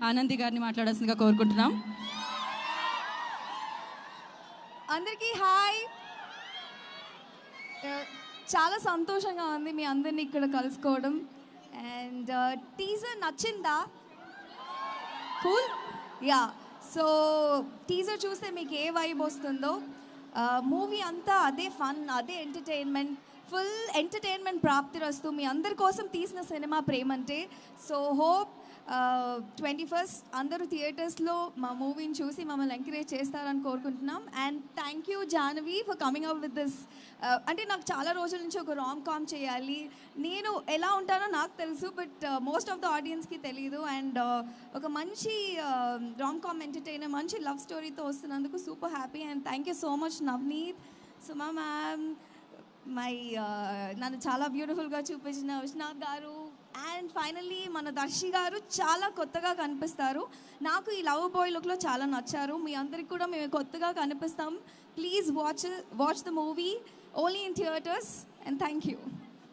ఆనంది గారిని మాట్లాడాల్సిందిగా కోరుకుంటున్నాం. అందరికీ హాయ్. చాలా సంతోషంగా ఉంది మీ అందరిని ఇక్కడ కలుసుకోవడం. అండ్ టీజర్ నచ్చిందా? కూల్. యా, సో టీజర్ చూస్తే మీకు ఏ వైబ్ వస్తుందో, మూవీ అంతా అదే ఫన్, అదే ఎంటర్టైన్మెంట్, ఫుల్ ఎంటర్టైన్మెంట్ ప్రాప్తిరస్తు. మీ అందరి కోసం తీసిన సినిమా ప్రేమంటే. సో హోప్ 21st అందరూ థియేటర్స్లో మా మూవీని చూసి మమ్మల్ని ఎంకరేజ్ చేస్తారని కోరుకుంటున్నాం. And thank you Jahnavi for coming up with this. అంటే నాకు చాలా రోజుల నుంచి ఒక రామ్ కామ్ చేయాలి, నేను ఎలా ఉంటానో నాకు తెలుసు, బట్ మోస్ట్ ఆఫ్ ద ఆడియన్స్కి తెలియదు. అండ్ ఒక మంచి రామ్ కామ్ ఎంటర్టైనర్, మంచి లవ్ స్టోరీతో వస్తున్నందుకు super happy. And thank you so much Navneet, Suma ma'am, నన్ను చాలా బ్యూటిఫుల్గా చూపించిన విశ్వనాథ్ గారు, అండ్ ఫైనల్లీ మన దర్శి గారు చాలా కొత్తగా కనిపిస్తారు. నాకు ఈ లవ్ బాయ్ లుక్లో చాలా నచ్చారు. మీ అందరికి కూడా మేము కొత్తగా కనిపిస్తాం. Please watch the movie only in theatres. And thank you.